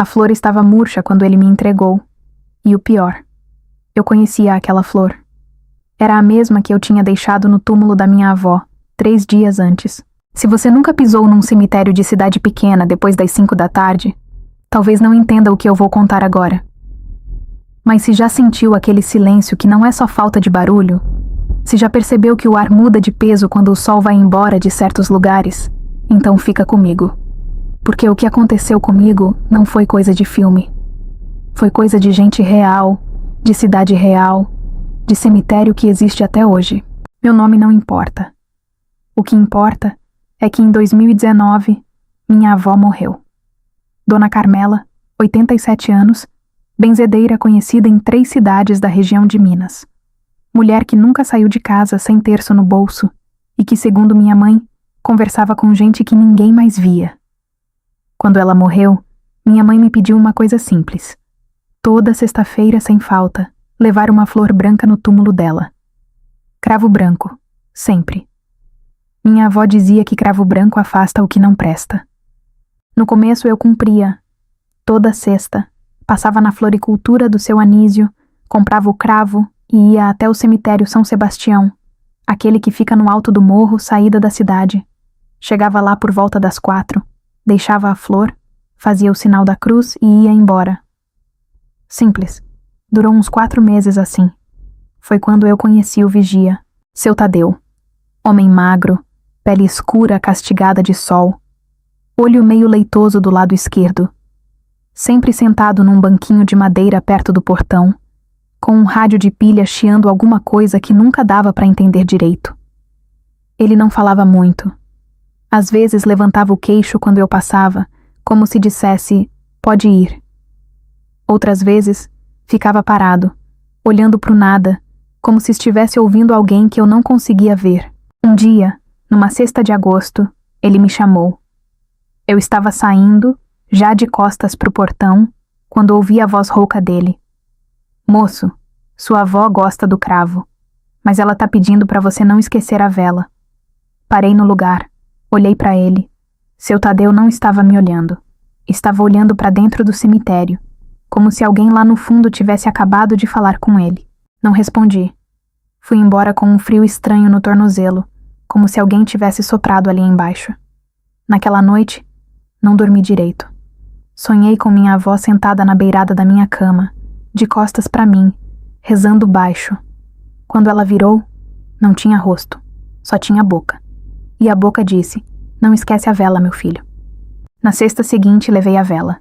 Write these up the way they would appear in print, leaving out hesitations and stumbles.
A flor estava murcha quando ele me entregou. E o pior, eu conhecia aquela flor. Era a mesma que eu tinha deixado no túmulo da minha avó, 3 dias antes. Se você nunca pisou num cemitério de cidade pequena depois das 5 da tarde, talvez não entenda o que eu vou contar agora. Mas se já sentiu aquele silêncio que não é só falta de barulho, se já percebeu que o ar muda de peso quando o sol vai embora de certos lugares, então fica comigo. Porque o que aconteceu comigo não foi coisa de filme. Foi coisa de gente real, de cidade real, de cemitério que existe até hoje. Meu nome não importa. O que importa é que em 2019, minha avó morreu. Dona Carmela, 87 anos, benzedeira conhecida em 3 cidades da região de Minas. Mulher que nunca saiu de casa sem terço no bolso e que, segundo minha mãe, conversava com gente que ninguém mais via. Quando ela morreu, minha mãe me pediu uma coisa simples. Toda sexta-feira, sem falta, levar uma flor branca no túmulo dela. Cravo branco, sempre. Minha avó dizia que cravo branco afasta o que não presta. No começo eu cumpria. Toda sexta, passava na floricultura do seu Anísio, comprava o cravo e ia até o cemitério São Sebastião, aquele que fica no alto do morro, saída da cidade. Chegava lá por volta das 4, deixava a flor, fazia o sinal da cruz e ia embora. Simples. Durou uns 4 meses assim. Foi quando eu conheci o vigia, seu Tadeu. Homem magro, pele escura castigada de sol, olho meio leitoso do lado esquerdo, sempre sentado num banquinho de madeira perto do portão, com um rádio de pilha chiando alguma coisa que nunca dava para entender direito. Ele não falava muito. Às vezes levantava o queixo quando eu passava, como se dissesse, pode ir. Outras vezes, ficava parado, olhando pro nada, como se estivesse ouvindo alguém que eu não conseguia ver. Um dia, numa sexta de agosto, ele me chamou. Eu estava saindo, já de costas pro portão, quando ouvi a voz rouca dele. Moço, sua avó gosta do cravo, mas ela tá pedindo para você não esquecer a vela. Parei no lugar, olhei para ele. Seu Tadeu não estava me olhando. Estava olhando para dentro do cemitério, como se alguém lá no fundo tivesse acabado de falar com ele. Não respondi. Fui embora com um frio estranho no tornozelo, como se alguém tivesse soprado ali embaixo. Naquela noite, não dormi direito. Sonhei com minha avó sentada na beirada da minha cama, de costas para mim, rezando baixo. Quando ela virou, não tinha rosto, só tinha boca. E a boca disse, não esquece a vela, meu filho. Na sexta seguinte, levei a vela.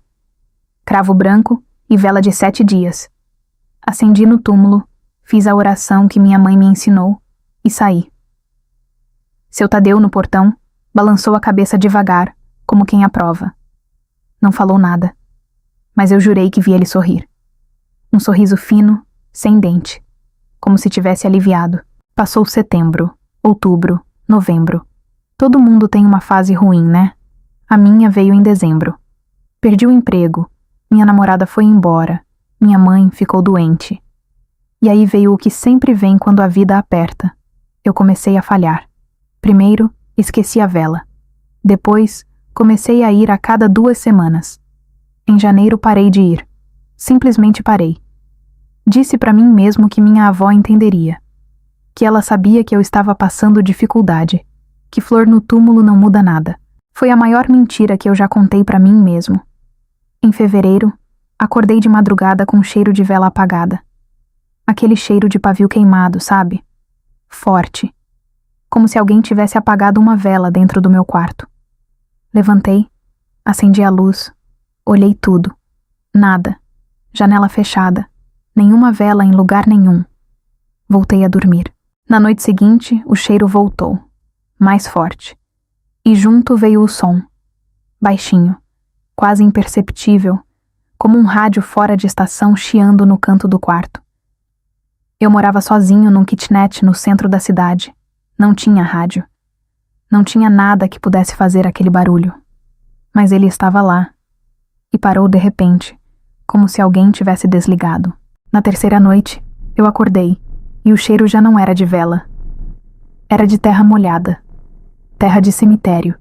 Cravo branco e vela de 7 dias. Acendi no túmulo, fiz a oração que minha mãe me ensinou e saí. Seu Tadeu, no portão, balançou a cabeça devagar, como quem aprova. Não falou nada, mas eu jurei que vi ele sorrir. Um sorriso fino, sem dente, como se tivesse aliviado. Passou setembro, outubro, novembro. Todo mundo tem uma fase ruim, né? A minha veio em dezembro. Perdi o emprego, minha namorada foi embora, minha mãe ficou doente. E aí veio o que sempre vem quando a vida aperta. Eu comecei a falhar. Primeiro, esqueci a vela. Depois, comecei a ir a cada 2 semanas. Em janeiro parei de ir. Simplesmente parei. Disse para mim mesmo que minha avó entenderia. Que ela sabia que eu estava passando dificuldade. Que flor no túmulo não muda nada. Foi a maior mentira que eu já contei para mim mesmo. Em fevereiro, acordei de madrugada com um cheiro de vela apagada. Aquele cheiro de pavio queimado, sabe? Forte. Como se alguém tivesse apagado uma vela dentro do meu quarto. Levantei, acendi a luz, olhei tudo. Nada. Janela fechada. Nenhuma vela em lugar nenhum. Voltei a dormir. Na noite seguinte, o cheiro voltou. Mais forte. E junto veio o som. Baixinho. Quase imperceptível. Como um rádio fora de estação chiando no canto do quarto. Eu morava sozinho num kitnet no centro da cidade. Não tinha rádio. Não tinha nada que pudesse fazer aquele barulho. Mas ele estava lá. E parou de repente, como se alguém tivesse desligado. Na terceira noite, eu acordei, e o cheiro já não era de vela. Era de terra molhada. Terra de cemitério.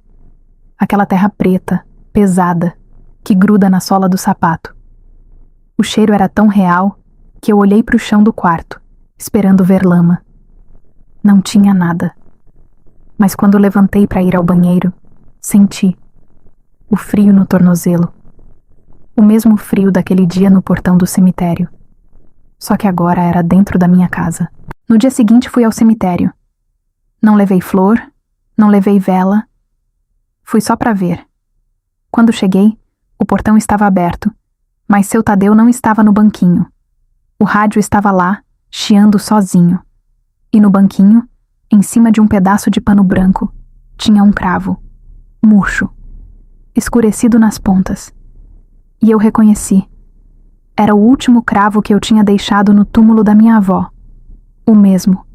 Aquela terra preta, pesada, que gruda na sola do sapato. O cheiro era tão real que eu olhei para o chão do quarto, esperando ver lama. Não tinha nada. Mas quando levantei para ir ao banheiro, senti o frio no tornozelo. O mesmo frio daquele dia no portão do cemitério. Só que agora era dentro da minha casa. No dia seguinte fui ao cemitério. Não levei flor, não levei vela. Fui só para ver. Quando cheguei, o portão estava aberto, mas seu Tadeu não estava no banquinho. O rádio estava lá, chiando sozinho. E no banquinho, em cima de um pedaço de pano branco, tinha um cravo, murcho, escurecido nas pontas. E eu reconheci. Era o último cravo que eu tinha deixado no túmulo da minha avó. O mesmo.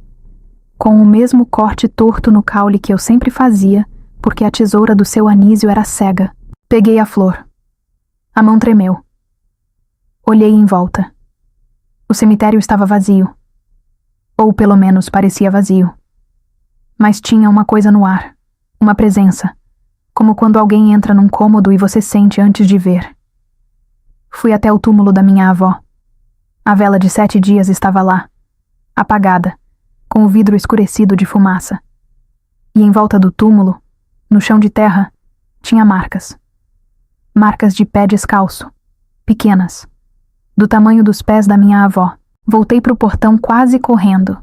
Com o mesmo corte torto no caule que eu sempre fazia, porque a tesoura do seu Anísio era cega. Peguei a flor. A mão tremeu. Olhei em volta. O cemitério estava vazio. Ou pelo menos parecia vazio. Mas tinha uma coisa no ar. Uma presença. Como quando alguém entra num cômodo e você sente antes de ver. Fui até o túmulo da minha avó. A vela de 7 dias estava lá, apagada, com o vidro escurecido de fumaça. E em volta do túmulo, no chão de terra, tinha marcas. Marcas de pé descalço, pequenas, do tamanho dos pés da minha avó. Voltei para o portão quase correndo,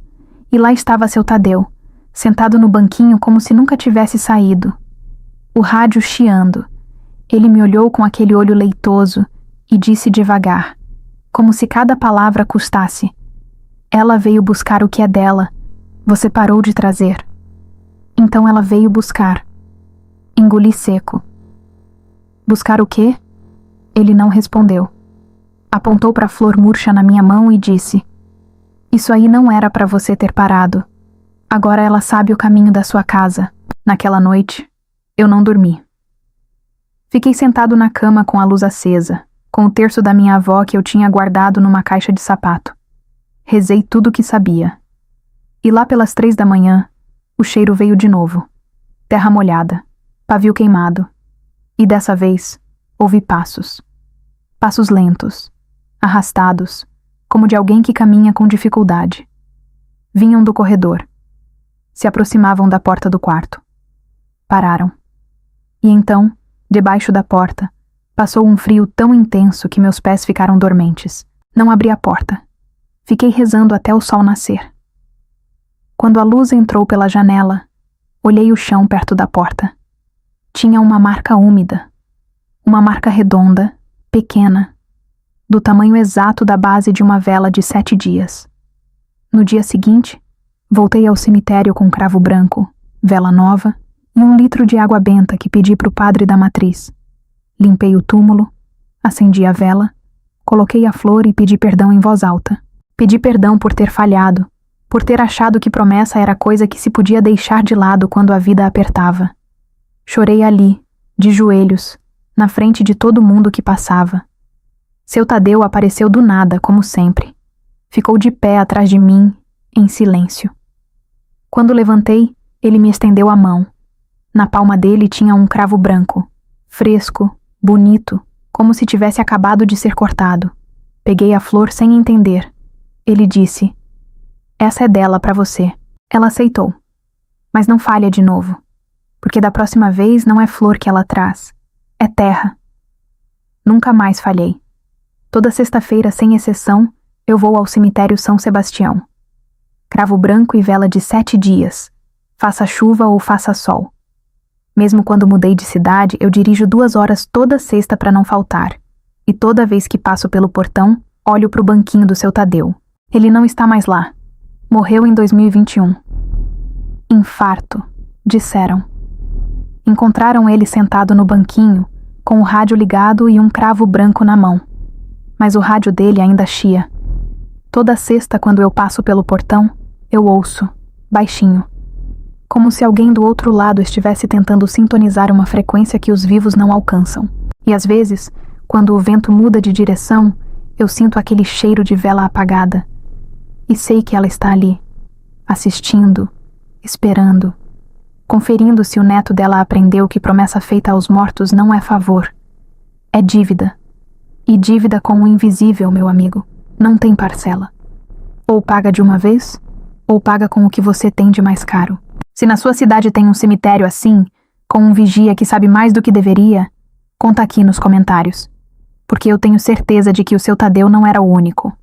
e lá estava seu Tadeu, sentado no banquinho como se nunca tivesse saído. O rádio chiando. Ele me olhou com aquele olho leitoso e disse devagar, como se cada palavra custasse: "Ela veio buscar o que é dela. Você parou de trazer." Então ela veio buscar. Engoli seco. Buscar o quê? Ele não respondeu. Apontou para a flor murcha na minha mão e disse: "Isso aí não era para você ter parado. Agora ela sabe o caminho da sua casa." Naquela noite, eu não dormi. Fiquei sentado na cama com a luz acesa, com o terço da minha avó que eu tinha guardado numa caixa de sapato. Rezei tudo o que sabia. E lá pelas 3 da manhã, o cheiro veio de novo. Terra molhada, pavio queimado. E dessa vez, ouvi passos. Passos lentos, arrastados, como de alguém que caminha com dificuldade. Vinham do corredor. Se aproximavam da porta do quarto. Pararam. E então, debaixo da porta, passou um frio tão intenso que meus pés ficaram dormentes. Não abri a porta. Fiquei rezando até o sol nascer. Quando a luz entrou pela janela, olhei o chão perto da porta. Tinha uma marca úmida. Uma marca redonda, pequena, do tamanho exato da base de uma vela de 7 dias. No dia seguinte, voltei ao cemitério com cravo branco, vela nova e 1 litro de água benta que pedi para o padre da matriz. Limpei o túmulo, acendi a vela, coloquei a flor e pedi perdão em voz alta. Pedi perdão por ter falhado, por ter achado que promessa era coisa que se podia deixar de lado quando a vida apertava. Chorei ali, de joelhos, na frente de todo mundo que passava. Seu Tadeu apareceu do nada, como sempre. Ficou de pé atrás de mim, em silêncio. Quando levantei, ele me estendeu a mão. Na palma dele tinha um cravo branco, fresco, bonito, como se tivesse acabado de ser cortado. Peguei a flor sem entender. Ele disse: "Essa é dela para você." Ela aceitou. Mas não falha de novo, porque da próxima vez não é flor que ela traz, é terra. Nunca mais falhei. Toda sexta-feira, sem exceção, eu vou ao cemitério São Sebastião. Cravo branco e vela de 7 dias, faça chuva ou faça sol. Mesmo quando mudei de cidade, eu dirijo 2 horas toda sexta para não faltar. E toda vez que passo pelo portão, olho para o banquinho do seu Tadeu. Ele não está mais lá. Morreu em 2021. Infarto, disseram. Encontraram ele sentado no banquinho, com o rádio ligado e um cravo branco na mão. Mas o rádio dele ainda chia. Toda sexta, quando eu passo pelo portão, eu ouço, baixinho. Como se alguém do outro lado estivesse tentando sintonizar uma frequência que os vivos não alcançam. E às vezes, quando o vento muda de direção, eu sinto aquele cheiro de vela apagada. E sei que ela está ali, assistindo, esperando, conferindo se o neto dela aprendeu que promessa feita aos mortos não é favor. É dívida. E dívida com o invisível, meu amigo, não tem parcela. Ou paga de uma vez, ou paga com o que você tem de mais caro. Se na sua cidade tem um cemitério assim, com um vigia que sabe mais do que deveria, conta aqui nos comentários. Porque eu tenho certeza de que o seu Tadeu não era o único.